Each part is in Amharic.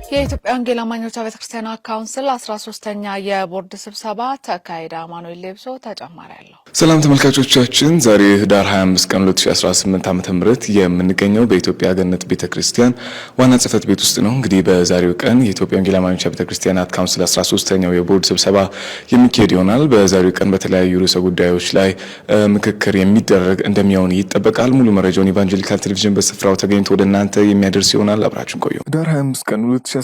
የኢትዮጵያ ወንጌል አማኞች ቤተክርስቲያናት ካውንስል 13ኛ የቦርድ ስብሰባ ተካሄደ። አማኑኤል ሌብሶ ተጨማሪ ያለው። ሰላም ተመልካቾቻችን፣ ዛሬ ህዳር 25 ቀን 2018 ዓ.ም የምንገኘው በኢትዮጵያ ገነት ቤተክርስቲያን ዋና ጽሕፈት ቤት ውስጥ ነው። እንግዲህ በዛሬው ቀን የኢትዮጵያ ወንጌል አማኞች ቤተክርስቲያናት ካውንስል 13ኛው የቦርድ ስብሰባ የሚካሄድ ይሆናል። በዛሬው ቀን በተለያዩ ርዕሰ ጉዳዮች ላይ ምክክር የሚደረግ እንደሚሆን ይጠበቃል። ሙሉ መረጃውን ኢቫንጀሊካል ቴሌቪዥን በስፍራው ተገኝቶ ወደ እናንተ የሚያደርስ ይሆናል። አብራችን ቆዩ። ህዳር 25 ቀን 2018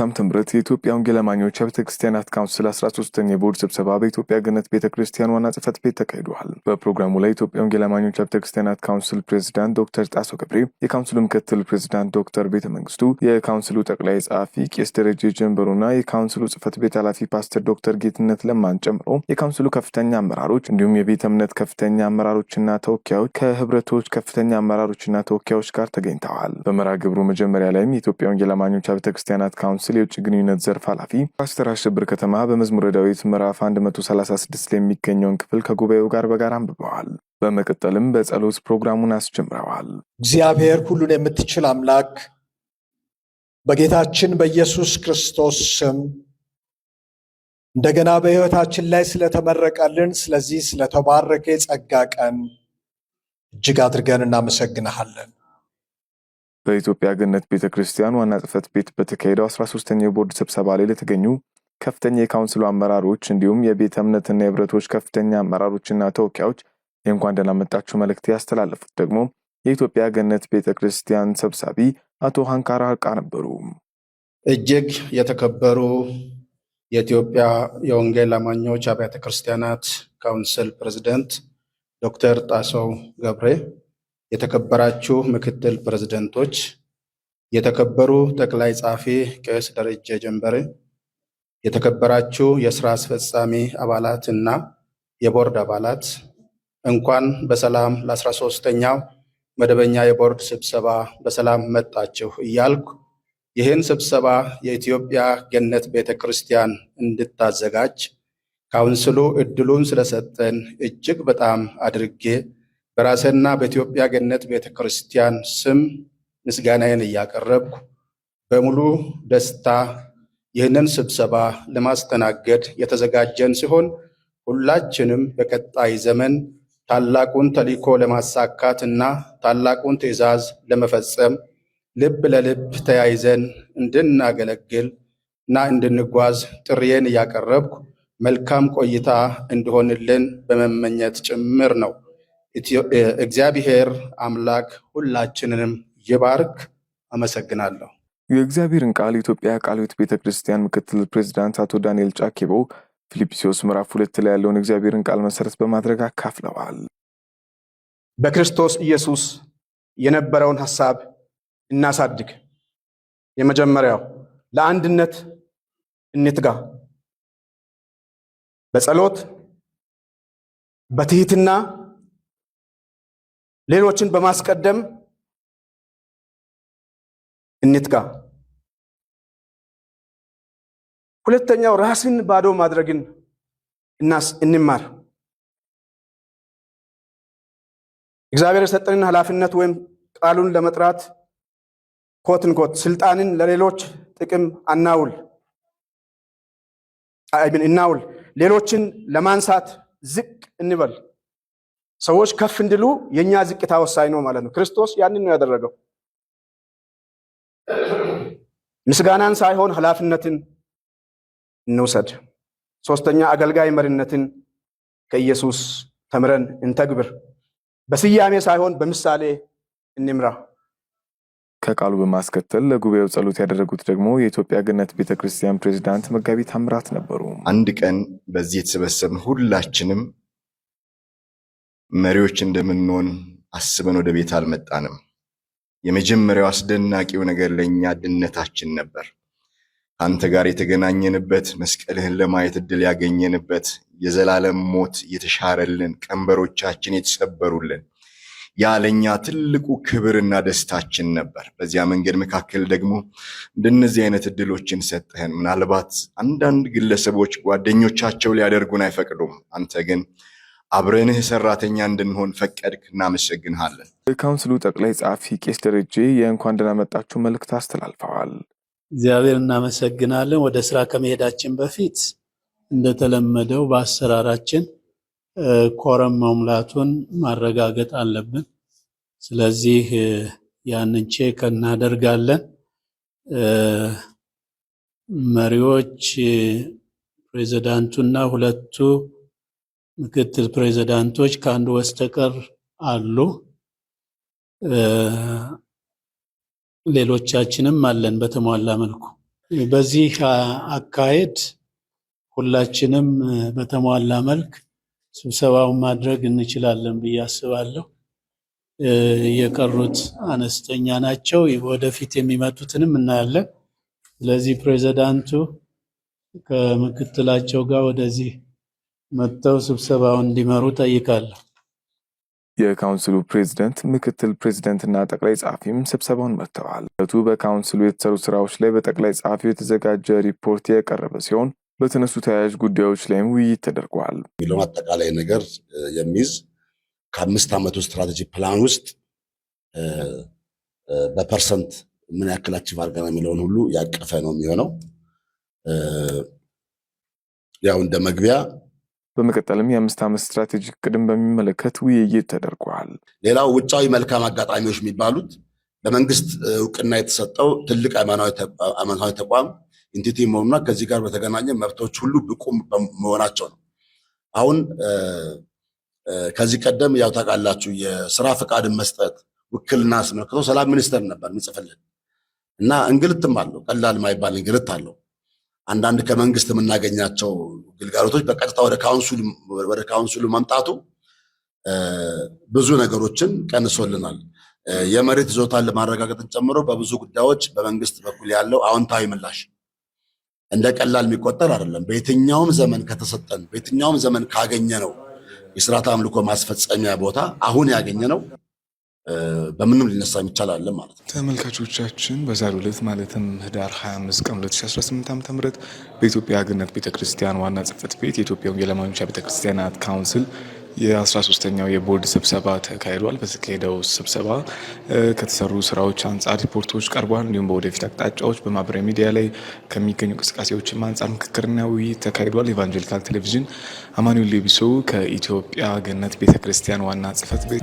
ዓ.ም የኢትዮጵያ ወንጌል አማኞች ቤተክርስቲያናት ካውንስል 13ኛ የቦርድ ስብሰባ በኢትዮጵያ ገነት ቤተክርስቲያን ዋና ጽሕፈት ቤት ተካሂዷል። በፕሮግራሙ ላይ የኢትዮጵያ ወንጌል አማኞች ቤተክርስቲያናት ካውንስል ፕሬዝዳንት ዶክተር ጣሶ ገብሬ፣ የካውንስሉ ምክትል ፕሬዝዳንት ዶክተር ቤተ መንግስቱ፣ የካውንስሉ ጠቅላይ ጸሐፊ ቄስ ደረጀ ጀንበሩና የካውንስሉ ጽሕፈት ቤት ኃላፊ ፓስተር ዶክተር ጌትነት ለማን ጨምሮ የካውንስሉ ከፍተኛ አመራሮች እንዲሁም የቤተ እምነት ከፍተኛ አመራሮችና ተወካዮች ከህብረቶች ከፍተኛ አመራሮችና ተወካዮች ጋር ተገኝተዋል። በመርሃ ግብሩ መጀመሪያ ላይም የኢትዮጵያ ወንጌል አማኞች ቤተክርስቲያናት ካውንስል የውጭ ግንኙነት ዘርፍ ኃላፊ ፓስተር አሸብር ከተማ በመዝሙረ ዳዊት ምዕራፍ 136 ላይ የሚገኘውን ክፍል ከጉባኤው ጋር በጋራ አንብበዋል። በመቀጠልም በጸሎት ፕሮግራሙን አስጀምረዋል። እግዚአብሔር ሁሉን የምትችል አምላክ በጌታችን በኢየሱስ ክርስቶስ ስም እንደገና በሕይወታችን ላይ ስለተመረቀልን ስለዚህ ስለተባረከ የጸጋ ቀን እጅግ አድርገን እናመሰግንሃለን። በኢትዮጵያ ገነት ቤተክርስቲያን ዋና ጽሕፈት ቤት በተካሄደው 13ኛው የቦርድ ስብሰባ ላይ ለተገኙ ከፍተኛ የካውንስሉ አመራሮች እንዲሁም የቤተ እምነትና የህብረቶች ከፍተኛ አመራሮችና ተወካዮች የእንኳን ደህና መጣችሁ መልእክት ያስተላለፉት ደግሞ የኢትዮጵያ ገነት ቤተክርስቲያን ሰብሳቢ አቶ ሃንካራ አርቃ ነበሩ። እጅግ የተከበሩ የኢትዮጵያ የወንጌል አማኞች አብያተ ክርስቲያናት ካውንስል ፕሬዝዳንት ዶክተር ጣሶ ገብሬ፣ የተከበራችሁ ምክትል ፕሬዝዳንቶች፣ የተከበሩ ጠቅላይ ጸሐፊ ቄስ ደረጀ ጀንበሬ፣ የተከበራችሁ የሥራ አስፈጻሚ አባላት እና የቦርድ አባላት እንኳን በሰላም ለ13ኛው መደበኛ የቦርድ ስብሰባ በሰላም መጣችሁ እያልኩ ይህን ስብሰባ የኢትዮጵያ ገነት ቤተክርስቲያን እንድታዘጋጅ ካውንስሉ እድሉን ስለሰጠን እጅግ በጣም አድርጌ በራሴና በኢትዮጵያ ገነት ቤተክርስቲያን ስም ምስጋናዬን እያቀረብኩ በሙሉ ደስታ ይህንን ስብሰባ ለማስተናገድ የተዘጋጀን ሲሆን ሁላችንም በቀጣይ ዘመን ታላቁን ተልዕኮ ለማሳካት እና ታላቁን ትእዛዝ ለመፈጸም ልብ ለልብ ተያይዘን እንድናገለግል እና እንድንጓዝ ጥሪዬን እያቀረብኩ መልካም ቆይታ እንዲሆንልን በመመኘት ጭምር ነው። እግዚአብሔር አምላክ ሁላችንንም ይባርክ። አመሰግናለሁ። የእግዚአብሔርን ቃል የኢትዮጵያ ቃለ ሕይወት ቤተክርስቲያን ምክትል ፕሬዝዳንት አቶ ዳንኤል ጫኬቦ ፊልጵስዩስ ምዕራፍ 2 ላይ ያለውን እግዚአብሔርን ቃል መሰረት በማድረግ አካፍለዋል። በክርስቶስ ኢየሱስ የነበረውን ሐሳብ እናሳድግ። የመጀመሪያው ለአንድነት እንትጋ። በጸሎት በትህትና ሌሎችን በማስቀደም እንትጋ። ሁለተኛው ራስን ባዶ ማድረግን እንማር። እግዚአብሔር የሰጠንን ኃላፊነት ወይም ቃሉን ለመጥራት ኮት ስልጣንን ለሌሎች ጥቅም እናውል። ሌሎችን ለማንሳት ዝቅ እንበል። ሰዎች ከፍ እንዲሉ የኛ ዝቅታ ወሳኝ ነው ማለት ነው። ክርስቶስ ያንን ነው ያደረገው። ምስጋናን ሳይሆን ኃላፊነትን እንውሰድ። ሶስተኛ አገልጋይ መሪነትን ከኢየሱስ ተምረን እንተግብር። በስያሜ ሳይሆን በምሳሌ እንምራ። ከቃሉ በማስከተል ለጉባኤው ጸሎት ያደረጉት ደግሞ የኢትዮጵያ ገነት ቤተክርስቲያን ፕሬዝዳንት መጋቢ ታምራት ነበሩ። አንድ ቀን በዚህ የተሰበሰብን ሁላችንም መሪዎች እንደምንሆን አስበን ወደ ቤት አልመጣንም። የመጀመሪያው አስደናቂው ነገር ለኛ ድነታችን ነበር። አንተ ጋር የተገናኘንበት፣ መስቀልህን ለማየት እድል ያገኘንበት፣ የዘላለም ሞት የተሻረልን፣ ቀንበሮቻችን የተሰበሩልን ያለኛ ትልቁ ክብርና ደስታችን ነበር። በዚያ መንገድ መካከል ደግሞ እንደነዚህ አይነት እድሎችን ሰጠህን። ምናልባት አንዳንድ ግለሰቦች ጓደኞቻቸው ሊያደርጉን አይፈቅዱም። አንተ ግን አብረንህ ሰራተኛ እንድንሆን ፈቀድክ። እናመሰግንሃለን። የካውንስሉ ጠቅላይ ጸሐፊ ቄስ ደረጀ የእንኳን ደህና መጣችሁ መልእክት አስተላልፈዋል። እግዚአብሔር እናመሰግናለን። ወደ ስራ ከመሄዳችን በፊት እንደተለመደው በአሰራራችን ኮረም መሙላቱን ማረጋገጥ አለብን። ስለዚህ ያንን ቼክ እናደርጋለን። መሪዎች ፕሬዝዳንቱና ሁለቱ ምክትል ፕሬዝዳንቶች ከአንዱ በስተቀር አሉ። ሌሎቻችንም አለን በተሟላ መልኩ። በዚህ አካሄድ ሁላችንም በተሟላ መልክ ስብሰባውን ማድረግ እንችላለን ብዬ አስባለሁ። የቀሩት አነስተኛ ናቸው። ወደፊት የሚመጡትንም እናያለን። ስለዚህ ፕሬዝዳንቱ ከምክትላቸው ጋር ወደዚህ መጥተው ስብሰባውን እንዲመሩ ጠይቃለሁ። የካውንስሉ ፕሬዝዳንት፣ ምክትል ፕሬዝዳንትና ጠቅላይ ጸሐፊም ስብሰባውን መርተዋል። በካውንስሉ የተሰሩ ስራዎች ላይ በጠቅላይ ጸሐፊው የተዘጋጀ ሪፖርት የቀረበ ሲሆን በተነሱ ተያያዥ ጉዳዮች ላይም ውይይት ተደርጓል። የሚለውን አጠቃላይ ነገር የሚይዝ ከ5 ዓመቱ ስትራቴጂ ፕላን ውስጥ በፐርሰንት ምን ያክል አቺቭ አድርገናል የሚለውን ሁሉ ያቀፈ ነው የሚሆነው። ያው እንደ መግቢያ በመቀጠልም የ5 ዓመት ስትራቴጂ እቅድን በሚመለከት ውይይት ተደርጓል። ሌላው ውጫዊ መልካም አጋጣሚዎች የሚባሉት በመንግስት እውቅና የተሰጠው ትልቅ ሃይማኖታዊ ተቋም ኢንቲቲ መሆኑና ከዚህ ጋር በተገናኘ መብቶች ሁሉ ብቁ መሆናቸው ነው። አሁን ከዚህ ቀደም ያው ታውቃላችሁ የስራ ፈቃድን መስጠት ውክልና አስመልክቶ ሰላም ሚኒስቴር ነበር የሚጽፍልን እና እንግልትም አለው፣ ቀላል የማይባል እንግልት አለው። አንዳንድ ከመንግስት የምናገኛቸው ግልጋሎቶች በቀጥታ ወደ ካውንስሉ መምጣቱ ብዙ ነገሮችን ቀንሶልናል። የመሬት ይዞታን ለማረጋገጥን ጨምሮ በብዙ ጉዳዮች በመንግስት በኩል ያለው አዎንታዊ ምላሽ እንደ ቀላል የሚቆጠር አይደለም። በየትኛውም ዘመን ከተሰጠን በየትኛውም ዘመን ካገኘነው የስርዓተ አምልኮ ማስፈጸሚያ ቦታ አሁን ያገኘነው በምንም ሊነሳ የሚቻል አይደለም ማለት ነው። ተመልካቾቻችን በዛሬው ዕለት ማለትም ህዳር 25 ቀን 2018 ዓ.ም በኢትዮጵያ ገነት ቤተክርስቲያን ዋና ጽሕፈት ቤት የኢትዮጵያ ወንጌል አማኞች ቤተክርስቲያናት ካውንስል የ13ኛው የቦርድ ስብሰባ ተካሂዷል። በተካሄደው ስብሰባ ከተሰሩ ስራዎች አንጻር ሪፖርቶች ቀርቧል። እንዲሁም በወደፊት አቅጣጫዎች በማህበራዊ ሚዲያ ላይ ከሚገኙ እንቅስቃሴዎችም አንጻር ምክክርና ውይይት ተካሂዷል። ኢቫንጀሊካል ቴሌቪዥን አማኑኤል ሌቢሶ ከኢትዮጵያ ገነት ቤተክርስቲያን ዋና ጽሕፈት ቤት